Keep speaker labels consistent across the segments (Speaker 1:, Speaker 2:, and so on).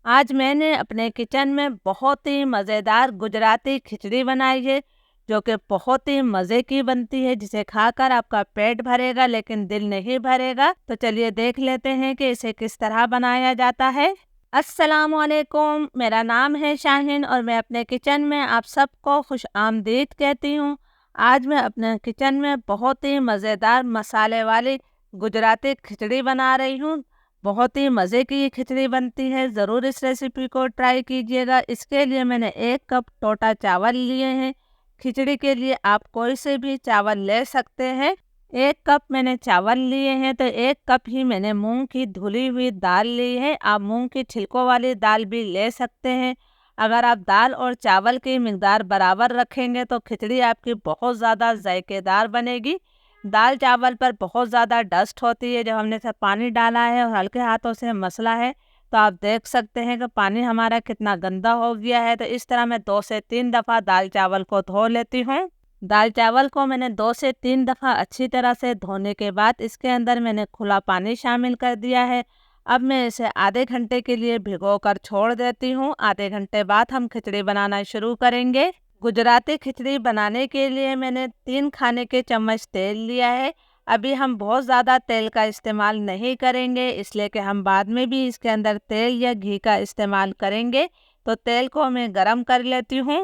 Speaker 1: आज मैंने अपने किचन में बहुत ही मज़ेदार गुजराती खिचड़ी बनाई है, जो कि बहुत ही मज़े की बनती है, जिसे खाकर आपका पेट भरेगा लेकिन दिल नहीं भरेगा। तो चलिए देख लेते हैं कि इसे किस तरह बनाया जाता है। अस्सलाम वालेकुम, मेरा नाम है शाहीन और मैं अपने किचन में आप सबको खुश आमदीद कहती हूँ। आज मैं अपने किचन में बहुत ही मज़ेदार मसाले वाली गुजराती खिचड़ी बना रही हूँ। बहुत ही मज़े की ये खिचड़ी बनती है, ज़रूर इस रेसिपी को ट्राई कीजिएगा। इसके लिए मैंने 1 कप टोटा चावल लिए हैं। खिचड़ी के लिए आप कोई से भी चावल ले सकते हैं। 1 कप मैंने चावल लिए हैं, तो 1 कप ही मैंने मूंग की धुली हुई दाल ली है। आप मूंग की छिलकों वाली दाल भी ले सकते हैं। अगर आप दाल और चावल की मिकदार बराबर रखेंगे तो खिचड़ी आपकी बहुत ज़्यादा जायकेदार बनेगी। दाल चावल पर बहुत ज़्यादा डस्ट होती है। जब हमने इसे पानी डाला है और हल्के हाथों से मसला है, तो आप देख सकते हैं कि पानी हमारा कितना गंदा हो गया है। तो इस तरह मैं 2 से 3 दफ़ा दाल चावल को धो लेती हूँ। दाल चावल को मैंने 2 से 3 दफ़ा अच्छी तरह से धोने के बाद इसके अंदर मैंने खुला पानी शामिल कर दिया है। अब मैं इसे आधे घंटे के लिए भिगो कर छोड़ देती हूँ। आधे घंटे बाद हम खिचड़ी बनाना शुरू करेंगे। गुजराती खिचड़ी बनाने के लिए मैंने 3 खाने के चम्मच तेल लिया है। अभी हम बहुत ज़्यादा तेल का इस्तेमाल नहीं करेंगे, इसलिए कि हम बाद में भी इसके अंदर तेल या घी का इस्तेमाल करेंगे। तो तेल को मैं गरम कर लेती हूँ।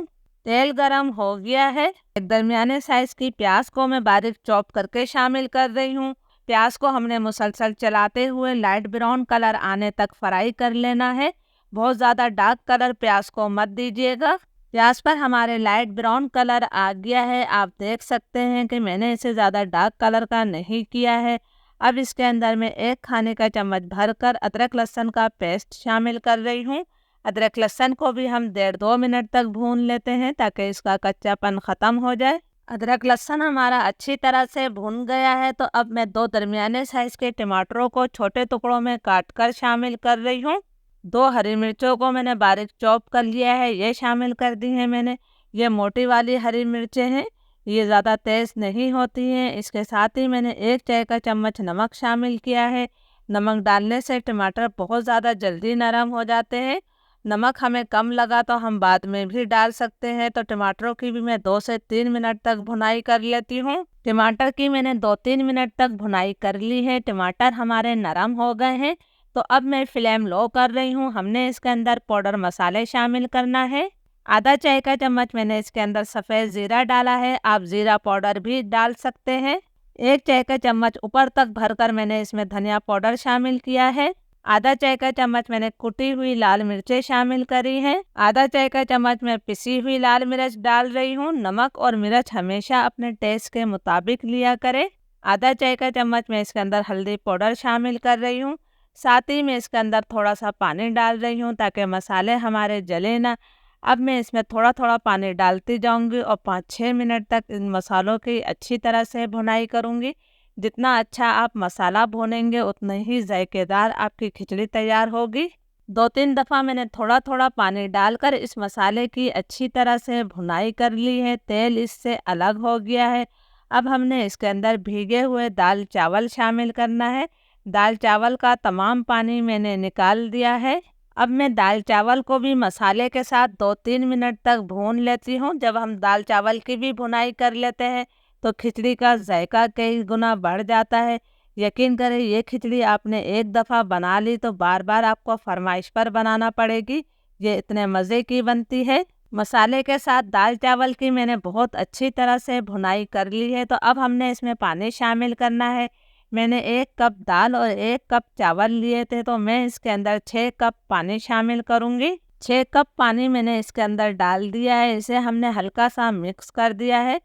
Speaker 1: तेल गरम हो गया है। एक दरमियाने साइज़ की प्याज को मैं बारीक चॉप करके शामिल कर रही हूँ। प्याज को हमने मुसलसल चलाते हुए लाइट ब्राउन कलर आने तक फ्राई कर लेना है। बहुत ज़्यादा डार्क कलर प्याज को मत दीजिएगा। प्याज पर हमारे लाइट ब्राउन कलर आ गया है। आप देख सकते हैं कि मैंने इसे ज़्यादा डार्क कलर का नहीं किया है। अब इसके अंदर मैं 1 खाने का चम्मच भरकर अदरक लहसुन का पेस्ट शामिल कर रही हूँ। अदरक लहसुन को भी हम 1.5-2 मिनट तक भून लेते हैं, ताकि इसका कच्चापन ख़त्म हो जाए। अदरक लहसुन हमारा अच्छी तरह से भुन गया है। तो अब मैं 2 दरमियाने साइज़ के टमाटरों को छोटे टुकड़ों में काट कर शामिल कर रही हूँ। 2 हरी मिर्चों को मैंने बारीक चॉप कर लिया है, ये शामिल कर दी है मैंने। ये मोटी वाली हरी मिर्चें हैं, ये ज़्यादा तेज़ नहीं होती हैं। इसके साथ ही मैंने 1 चाय का चम्मच नमक शामिल किया है। नमक डालने से टमाटर बहुत ज़्यादा जल्दी नरम हो जाते हैं। नमक हमें कम लगा तो हम बाद में भी डाल सकते हैं। तो टमाटरों की भी मैं 2 से 3 मिनट तक भुनाई कर लेती हूँ। टमाटर की मैंने 2-3 मिनट तक भुनाई कर ली है। टमाटर हमारे नरम हो गए हैं। तो अब मैं फ्लेम लो कर रही हूँ। हमने इसके अंदर पाउडर मसाले शामिल करना है। आधा चाय का चम्मच मैंने इसके अंदर सफ़ेद ज़ीरा डाला है। आप ज़ीरा पाउडर भी डाल सकते हैं। 1 चाय का चम्मच ऊपर तक भरकर मैंने इसमें धनिया पाउडर शामिल किया है। आधा चाय का चम्मच मैंने कुटी हुई लाल मिर्चें शामिल करी हैं। आधा चाय का चम्मच मैं पिसी हुई लाल मिर्च डाल रही हूँ। नमक और मिर्च हमेशा अपने टेस्ट के मुताबिक लिया करें। आधा चाय का चम्मच मैं इसके अंदर हल्दी पाउडर शामिल कर रही हूँ। साथ ही मैं इसके अंदर थोड़ा सा पानी डाल रही हूँ, ताकि मसाले हमारे जले ना। अब मैं इसमें थोड़ा थोड़ा पानी डालती जाऊंगी और 5-6 मिनट तक इन मसालों की अच्छी तरह से भुनाई करूंगी। जितना अच्छा आप मसाला भूनेंगे उतना ही जायकेदार आपकी खिचड़ी तैयार होगी। 2-3 दफ़ा मैंने थोड़ा थोड़ा पानी डालकर इस मसाले की अच्छी तरह से भुनाई कर ली है। तेल इससे अलग हो गया है। अब हमने इसके अंदर भीगे हुए दाल चावल शामिल करना है। दाल चावल का तमाम पानी मैंने निकाल दिया है। अब मैं दाल चावल को भी मसाले के साथ 2-3 मिनट तक भून लेती हूँ। जब हम दाल चावल की भी भुनाई कर लेते हैं, तो खिचड़ी का जायका कई गुना बढ़ जाता है। यकीन करें, ये खिचड़ी आपने एक दफ़ा बना ली तो बार बार आपको फरमाइश पर बनाना पड़ेगी। ये इतने मज़े की बनती है। मसाले के साथ दाल चावल की मैंने बहुत अच्छी तरह से भुनाई कर ली है। तो अब हमने इसमें पानी शामिल करना है। मैंने 1 कप दाल और 1 कप चावल लिए थे, तो मैं इसके अंदर 6 कप पानी शामिल करूँगी। 6 कप पानी मैंने इसके अंदर डाल दिया है। इसे हमने हल्का सा मिक्स कर दिया है।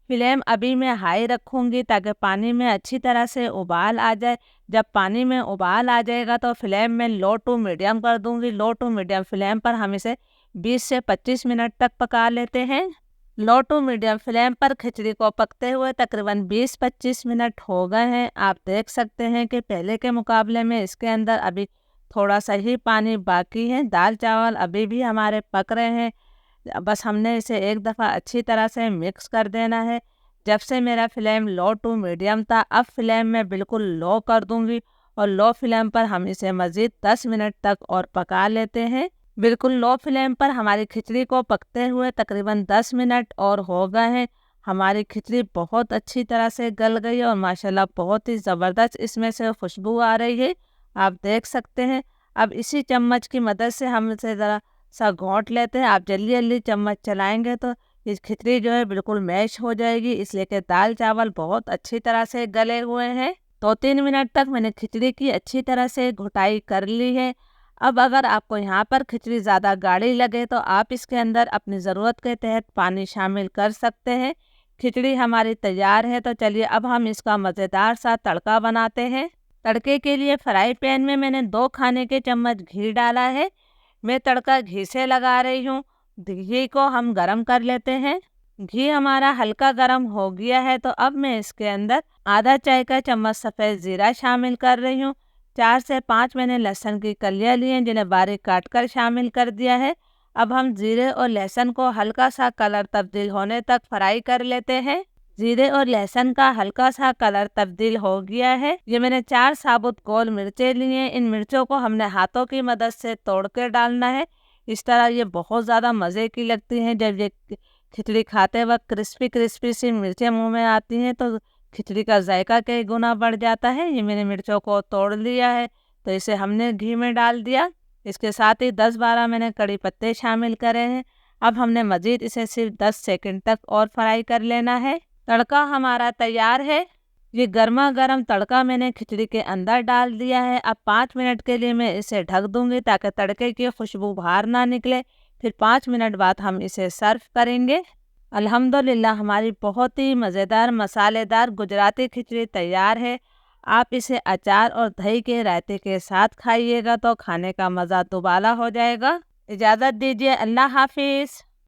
Speaker 1: फ्लेम अभी मैं हाई रखूँगी, ताकि पानी में अच्छी तरह से उबाल आ जाए। जब पानी में उबाल आ जाएगा तो फ्लेम में लो टू मीडियम कर दूँगी। लो टू मीडियम फ्लेम पर हम इसे 20 से 25 मिनट तक पका लेते हैं। लो टू मीडियम फ्लेम पर खिचड़ी को पकते हुए तकरीबन 20-25 मिनट हो गए हैं। आप देख सकते हैं कि पहले के मुकाबले में इसके अंदर अभी थोड़ा सा ही पानी बाकी है। दाल चावल अभी भी हमारे पक रहे हैं। बस हमने इसे एक दफ़ा अच्छी तरह से मिक्स कर देना है। जब से मेरा फ्लेम लो टू मीडियम था, अब फ्लेम मैं बिल्कुल लो कर दूंगी और लो फ्लेम पर हम इसे मज़ीद 10 मिनट तक और पका लेते हैं। बिल्कुल लो फ्लेम पर हमारी खिचड़ी को पकते हुए तकरीबन 10 मिनट और हो गए हैं। हमारी खिचड़ी बहुत अच्छी तरह से गल गई है और माशाल्लाह बहुत ही ज़बरदस्त इसमें से खुशबू आ रही है, आप देख सकते हैं। अब इसी चम्मच की मदद से हम इसे ज़रा सा घोंट लेते हैं। आप जल्दी जल्दी चम्मच चलाएंगे तो ये खिचड़ी जो है बिल्कुल मैश हो जाएगी, इसलिए कि दाल चावल बहुत अच्छी तरह से गले हुए हैं। 2-3 मिनट तक मैंने खिचड़ी की अच्छी तरह से घुटाई कर ली है। अब अगर आपको यहाँ पर खिचड़ी ज़्यादा गाढ़ी लगे तो आप इसके अंदर अपनी ज़रूरत के तहत पानी शामिल कर सकते हैं। खिचड़ी हमारी तैयार है, तो चलिए अब हम इसका मज़ेदार सा तड़का बनाते हैं। तड़के के लिए फ्राई पैन में मैंने 2 खाने के चम्मच घी डाला है। मैं तड़का घी से लगा रही हूँ। घी को हम गरम कर लेते हैं। घी हमारा हल्का गरम हो गया है, तो अब मैं इसके अंदर आधा चाय का चम्मच सफ़ेद ज़ीरा शामिल कर रही हूँ। 4 से 5 मैंने लहसुन की कलियाँ ली हैं, जिन्हें बारीक काट कर शामिल कर दिया है। अब हम जीरे और लहसुन को हल्का सा कलर तब्दील होने तक फ्राई कर लेते हैं। जीरे और लहसुन का हल्का सा कलर तब्दील हो गया है। ये मैंने 4 साबुत गोल मिर्चें ली हैं। इन मिर्चों को हमने हाथों की मदद से तोड़ कर डालना है। इस तरह ये बहुत ज़्यादा मज़े की लगती हैं। जब ये खिचड़ी खाते वक्त क्रिस्पी क्रिस्पी सी मिर्चें मुंह में आती हैं तो खिचड़ी का जायका कई गुना बढ़ जाता है। ये मैंने मिर्चों को तोड़ लिया है, तो इसे हमने घी में डाल दिया। इसके साथ ही 10-12 मैंने कड़ी पत्ते शामिल करे हैं। अब हमने मज़ीद इसे सिर्फ 10 सेकंड तक और फ्राई कर लेना है। तड़का हमारा तैयार है। ये गर्मा गर्म तड़का मैंने खिचड़ी के अंदर डाल दिया है। अब 5 मिनट के लिए मैं इसे ढक दूंगी ताकि तड़के की खुशबू बाहर ना निकले। फिर 5 मिनट बाद हम इसे सर्व करेंगे। अल्हम्दुलिल्लाह हमारी बहुत ही मज़ेदार मसालेदार गुजराती खिचड़ी तैयार है। आप इसे अचार और दही के रायते के साथ खाइएगा तो खाने का मज़ा दुबाला हो जाएगा। इजाज़त दीजिए, अल्लाह हाफिज़।